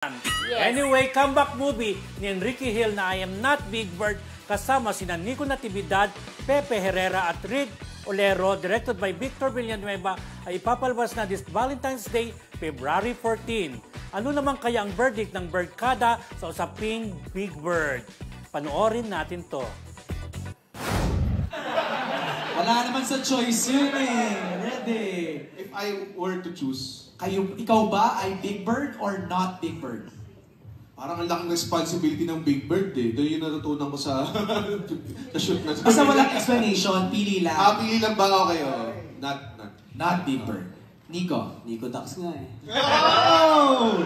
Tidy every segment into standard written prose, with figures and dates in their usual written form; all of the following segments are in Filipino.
Yes. Anyway, comeback movie ni Enrique Hill na I Am Not Big Bird kasama sina Nico Natividad, Pepe Herrera at Rick Olero, directed by Victor Villanueva, ay ipapalabas na this Valentine's Day, February 14. Ano naman kaya ang verdict ng Birdkada sa usaping Big Bird? Panoorin natin to. Wala naman sa choice yun eh. Ready? If I were to choose, Ikaw ba ay Big Bird or not Big Bird? parang ang laking responsibility ng Big Bird eh. Doon yung natutunan ko sa shoot na. Basta walang explanation, pili lang. Pili lang ba ako kayo? Not Big Bird. Nico? Nico Dax nga eh. Oh!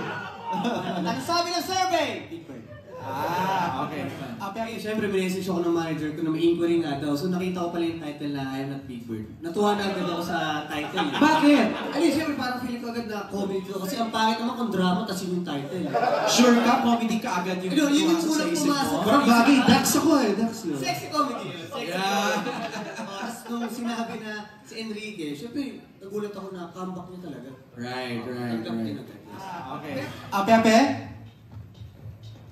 Ano sabi ng survey? Big Bird. Okay. Pero siyempre, minessage ako ng manager ko na may inquiry nga daw. So nakita ko pala yung title na I Am Not Big Bird. Natuwa na agad ako sa title. Bakit? Ay, siyempre parang feeling ko agad na comedy ko. Kasi ang pangit naman kung drama, tas yung title. Sure ka? Comedy ka agad yung Yun yung pumasok sa unang isip pumasok. mo? Parang bagay, Dax ako eh. Dax yun. Sexy comedy yun. Sexy Yeah. Tapos nung sinabi na si Enrique, siyempre, nagulat ako na comeback niya talaga. Right. Comeback niya agad. Okay. Pepe?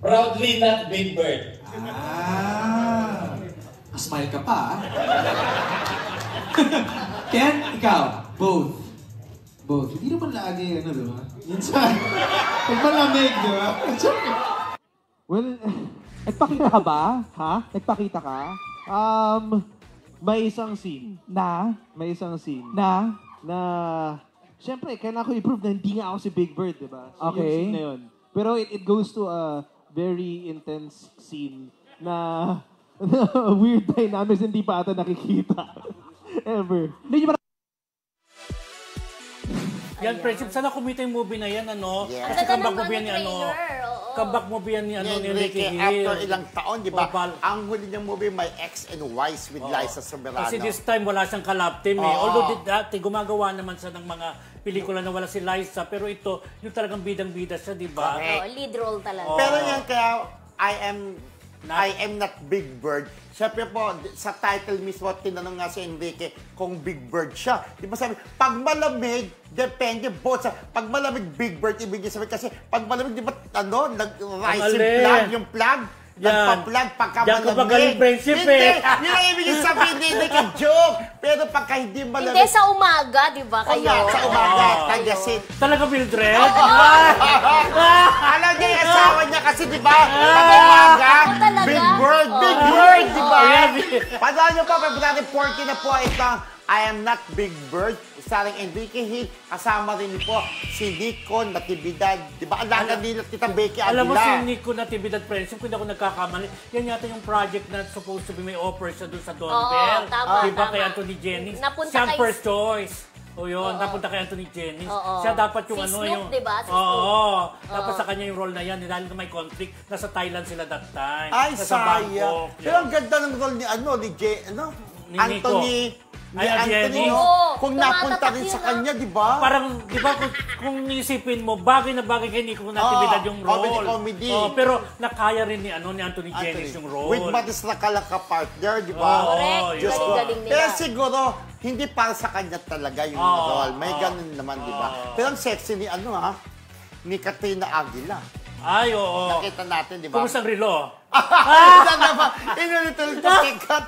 Proudly not Big Bird. Smile ka pa, Ken, ikaw? Both. Hindi naman lagi, di ba? Minsan, pag malamig, di ba? Well, nagpakita ka ba? Ha? Nagpakita ka? May isang scene. May isang scene. Na, syempre, kailangan ko i-prove na hindi nga ako si Big Bird, di ba? So, Okay. yung scene na yun. Pero it goes to a very intense scene na weird dynamics hindi pa ata nakikita. Ever. Hindi nyo Yan, friendship, sana kumita yung movie na yan, ano? Yes. Kasi comeback movie yan ni, comeback movie yan ni, ni Enrique Hill. After ilang taon, di ba? Opal. Ang huli niyang movie, may X and Y's with Liza Soberano. Kasi this time, wala siyang collab team eh. Although dati, gumagawa naman siya ng mga pelikula na wala si Liza, pero ito, yung talagang bidang-bida siya, di ba? Lead role talaga. Pero yan kaya, I am not Big Bird. Siyempre po, sa title mismo, tinanong nga si Enrique kung Big Bird siya. Di ba sabi, pag malamig, depende both sa, pag malamig Big Bird, ibig sabihin kasi, pag malamig, di ba, nag-rise yung flag, nagpa-flag pagka Diyan ka ba galing malamig. friendship Hindi, eh? yun ang ibig sabihin, hindi ka joke. Pero pagka hindi malamig, Hindi, sa umaga, di ba kayo? sa umaga, tagasin. Talaga Mildred? Alam niya yung asawa niya kasi, di ba? Pag umaga, talaga? Big Bird, Big Bird, di ba? Padaan niyo po, February 14 na po itong I Am Not Big Bird, starring Enrique Hill, kasama rin po si Nico Natividad, di ba? Alaga nila Tita Becky Aguila. Alam mo si Nico Natividad friendship, kung hindi ako nagkakamali, yan yata yung project na supposed to be may offer siya doon sa Don Bell. Tama, di ba tama. kay Anthony Jennings? Napunta Siyang kay- first choice. O yun, napunta kay Anthony Jennings. Siya dapat yung Si ano Snoop, yung... di ba? Si Oo. Dapat sa kanya yung role na yan. Dahil na may conflict. Nasa Thailand sila that time. Ay, Nasa sayang. Bangkok. Pero ang ganda ng role ni Ni Anthony. Ay, Anthony, Jennings. kung Tumatatak napunta rin yun, sa kanya, di ba? Parang, di ba, kung isipin mo, bagay na bagay kay Nico Natividad yung role. Comedy. Pero nakaya rin ni Anthony Jennings yung role. With Matis Nakala ka partner, di ba? Correct. Diyos ko. Galing-galing nila. Pero siguro, hindi para sa kanya talaga yung role. May ganun naman, di ba? Pero ang sexy ni ni Katrina Aguila. Ay, oo. Nakita natin, di ba? Kumusta ang relo? Inulit-ulit na cut.